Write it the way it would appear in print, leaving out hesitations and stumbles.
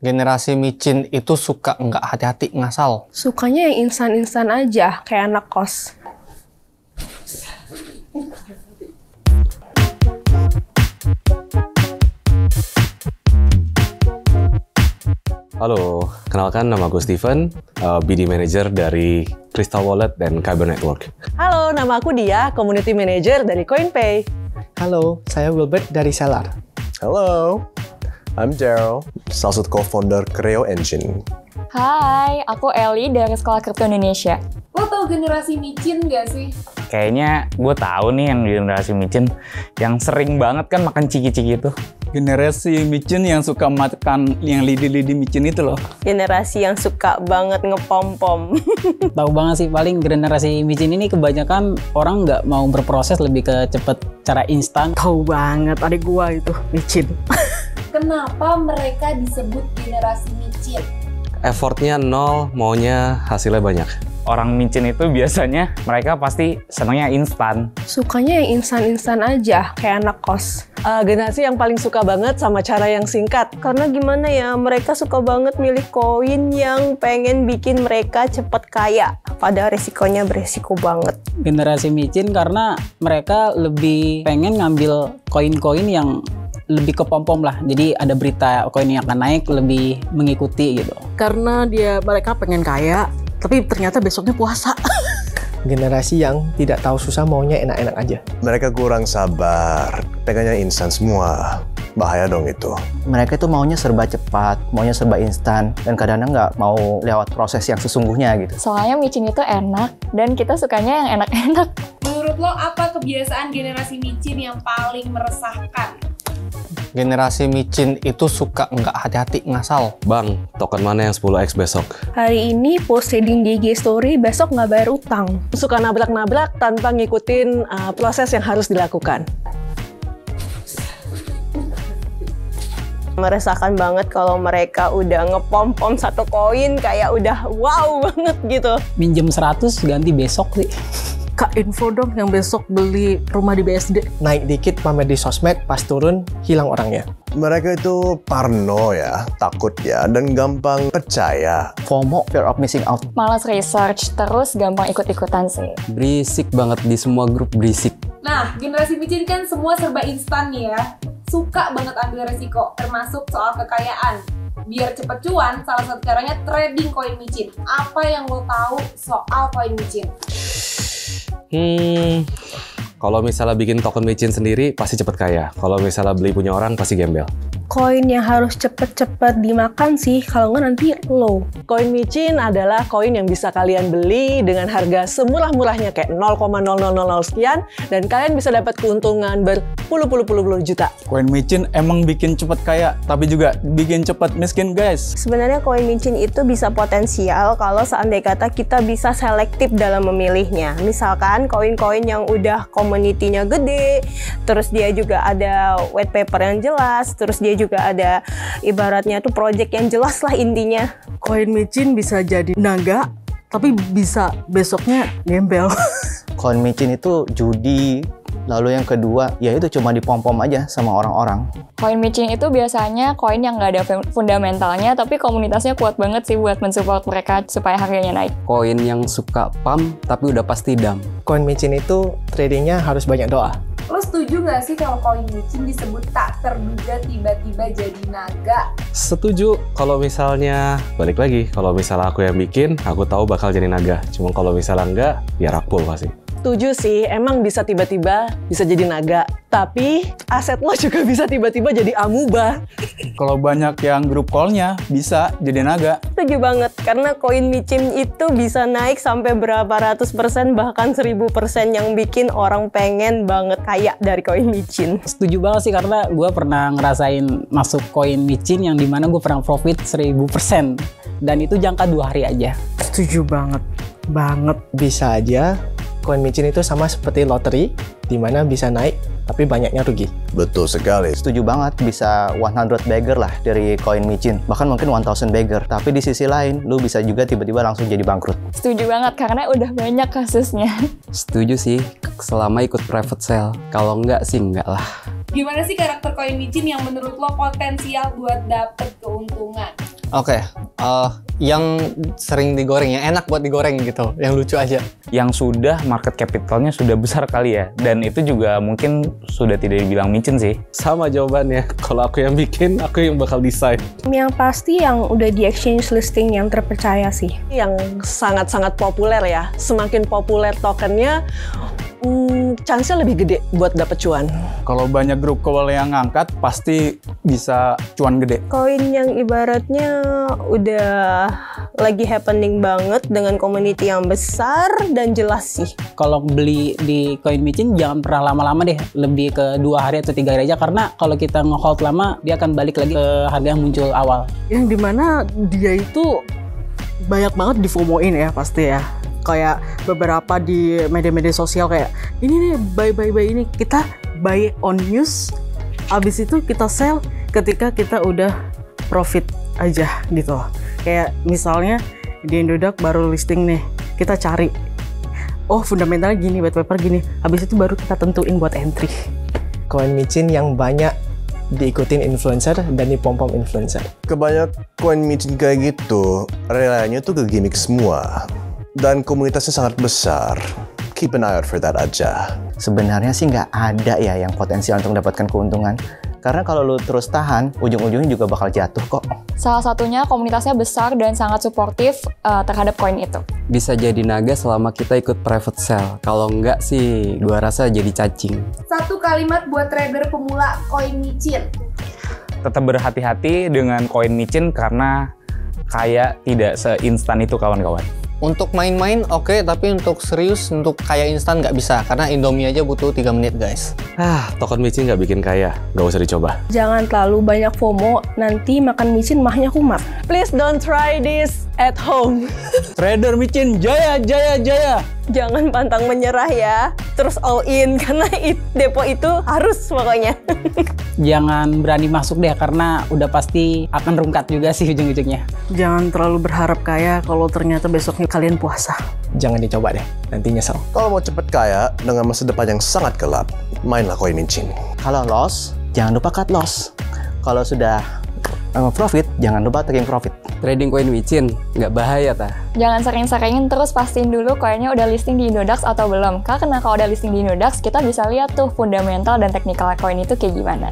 Generasi micin itu suka nggak hati-hati ngasal. Sukanya yang instan-instan aja, kayak anak kos. Halo, kenalkan nama gue Steven, BD Manager dari Crystal Wallet dan Kyber Network. Halo, nama aku Dia, Community Manager dari CoinPay. Halo, saya Wilbert dari Selar. Hello, I'm Daryl, salah satu co-founder Creo Engine. Hai, aku Ellie dari Sekolah Kripto Indonesia. Lo tau generasi micin gak sih? Kayaknya gue tahu nih yang generasi micin yang sering banget kan makan ciki-ciki itu. Generasi micin yang suka makan yang lidi-lidi micin itu loh. Generasi yang suka banget ngepom-pom. Tahu banget sih, paling generasi micin ini kebanyakan orang nggak mau berproses, lebih ke cepet cara instan. Tahu banget, adik gua itu micin. Kenapa mereka disebut generasi micin? Effortnya nol, maunya hasilnya banyak. Orang micin itu biasanya mereka pasti senangnya instan. Sukanya yang instan-instan aja, kayak anak kos. Generasi yang paling suka banget sama cara yang singkat. Karena gimana ya, mereka suka banget milih koin yang pengen bikin mereka cepet kaya. Padahal resikonya beresiko banget. Generasi micin karena mereka lebih pengen ngambil koin-koin yang lebih ke pom-pom lah. Jadi ada berita koin yang akan naik, lebih mengikuti gitu. Karena mereka pengen kaya, tapi ternyata besoknya puasa. Generasi yang tidak tahu susah, maunya enak-enak aja. Mereka kurang sabar, pengennya instan semua. Bahaya dong itu. Mereka itu maunya serba cepat, maunya serba instan, dan kadang-kadang nggak mau lewat proses yang sesungguhnya gitu. Soalnya micin itu enak, dan kita sukanya yang enak-enak. Menurut lo apa kebiasaan generasi micin yang paling meresahkan? Generasi micin itu suka nggak hati-hati ngasal. Bang, token mana yang 10x besok? Hari ini post trading di IG story, besok nggak bayar utang. Suka nabrak-nabrak tanpa ngikutin proses yang harus dilakukan. Meresahkan banget kalau mereka udah ngepom-pom satu koin kayak udah wow banget gitu. Minjem 100 ganti besok sih. Kak, info dong yang besok beli rumah di BSD. Naik dikit pamer di sosmed, pas turun hilang orangnya. Mereka itu parno ya, takut ya, dan gampang percaya. FOMO, fear of missing out. Malas research, terus gampang ikut-ikutan sih. Berisik banget di semua grup berisik. Nah, generasi micin kan semua serba instan nih ya. Suka banget ambil resiko, termasuk soal kekayaan. Biar cepet cuan, salah satu caranya trading koin micin. Apa yang lo tahu soal koin micin? Kalau misalnya bikin token micin sendiri, pasti cepet kaya. Kalau misalnya beli punya orang, pasti gembel. Koin yang harus cepet-cepet dimakan sih, kalau nggak nanti low. Koin micin adalah koin yang bisa kalian beli dengan harga semurah-murahnya kayak 0,0000 sekian, dan kalian bisa dapat keuntungan berpuluh-puluh juta. Koin micin emang bikin cepet kaya, tapi juga bikin cepet miskin guys. Sebenarnya koin micin itu bisa potensial kalau seandainya kata kita bisa selektif dalam memilihnya. Misalkan koin-koin yang udah komunitinya gede, terus dia juga ada white paper yang jelas, terus dia juga ada ibaratnya tuh project yang jelas lah intinya. Koin micin bisa jadi naga, tapi bisa besoknya gembel. Koin micin itu judi. Lalu yang kedua, ya itu cuma dipom-pom aja sama orang-orang. Koin micin itu biasanya koin yang nggak ada fundamentalnya, tapi komunitasnya kuat banget sih buat mensupport mereka supaya harganya naik. Koin yang suka pump, tapi udah pasti dump. Koin micin itu tradingnya harus banyak doa. Lo setuju nggak sih kalau koin micin disebut tak terduga tiba-tiba jadi naga? Setuju. Kalau misalnya, balik lagi, kalau misalnya aku yang bikin, aku tahu bakal jadi naga. Cuma kalau misalnya enggak, ya rakpul pasti. Setuju sih, emang bisa tiba-tiba bisa jadi naga. Tapi aset lo juga bisa tiba-tiba jadi amuba. Kalau banyak yang grup call-nya, bisa jadi naga. Setuju banget, karena koin micin itu bisa naik sampai berapa ratus persen, bahkan 1000% yang bikin orang pengen banget kaya dari koin micin. Setuju banget sih, karena gue pernah ngerasain masuk koin micin yang dimana gue pernah profit 1000%. Dan itu jangka 2 hari aja. Setuju banget. Bisa aja koin micin itu sama seperti loteri, di mana bisa naik, tapi banyaknya rugi. Betul sekali. Setuju banget, bisa 100 bagger lah dari koin micin. Bahkan mungkin 1000 bagger. Tapi di sisi lain, lu bisa juga tiba-tiba langsung jadi bangkrut. Setuju banget, karena udah banyak kasusnya. Setuju sih, selama ikut private sale. Kalau enggak sih enggak lah. Gimana sih karakter koin micin yang menurut lo potensial buat dapet keuntungan? Oke, yang sering digoreng, yang enak buat digoreng gitu, yang lucu aja. Yang sudah market capitalnya sudah besar kali ya, dan itu juga mungkin sudah tidak dibilang micin sih. Sama jawabannya, kalau aku yang bikin, aku yang bakal desain. Yang pasti yang udah di exchange listing yang terpercaya sih. Yang sangat-sangat populer ya, semakin populer tokennya, chance-nya lebih gede buat dapet cuan. Kalau banyak grup kewal yang ngangkat, pasti bisa cuan gede. Koin yang ibaratnya udah lagi happening banget dengan community yang besar dan jelas sih. Kalau beli di koin micin jangan pernah lama-lama deh, lebih ke 2 hari atau 3 hari aja, karena kalau kita nge-hold lama dia akan balik lagi ke harga yang muncul awal. Yang dimana dia itu banyak banget di FOMO-in ya pasti ya. Kayak beberapa di media-media sosial kayak ini nih buy ini, kita buy on news, abis itu kita sell ketika kita udah profit aja gitu. Kayak misalnya di Indodax baru listing nih, kita cari oh fundamentalnya gini, white paper gini, habis itu baru kita tentuin buat entry. Koin micin yang banyak diikutin influencer dan dipom-pom influencer. Kebanyak koin micin kayak gitu, relanya tuh ke gimmick semua. Dan komunitasnya sangat besar. Keep an eye out for that aja. Sebenarnya sih nggak ada ya yang potensial untuk mendapatkan keuntungan. Karena kalau lu terus tahan, ujung-ujungnya juga bakal jatuh kok. Salah satunya komunitasnya besar dan sangat suportif terhadap koin itu. Bisa jadi naga selama kita ikut private sale. Kalau enggak sih, gua rasa jadi cacing. Satu kalimat buat trader pemula koin micin. Tetap berhati-hati dengan koin micin karena kayak tidak seinstan itu kawan-kawan. Untuk main-main oke, tapi untuk serius, untuk kaya instan nggak bisa. Karena Indomie aja butuh 3 menit guys. Token micin nggak bikin kaya, nggak usah dicoba. Jangan terlalu banyak FOMO, nanti makan micin mahnya kumat. Please don't try this at home. Trader micin jaya, jaya, jaya. Jangan pantang menyerah ya, terus all in karena depo itu harus pokoknya. Jangan berani masuk deh, karena udah pasti akan rungkat juga sih ujung-ujungnya. Jangan terlalu berharap kaya kalau ternyata besoknya kalian puasa. Jangan dicoba deh, nanti nyesel. Kalau mau cepet kaya dengan masa depan yang sangat gelap, mainlah koin micin. Kalau loss, jangan lupa cut loss. Kalau sudah profit, jangan lupa taking profit. Trading koin micin nggak bahaya ta? Jangan sering-seringin, terus pastiin dulu koinnya udah listing di Indodax atau belum. Karena kalau udah listing di Indodax, kita bisa lihat tuh fundamental dan teknikal koin itu kayak gimana.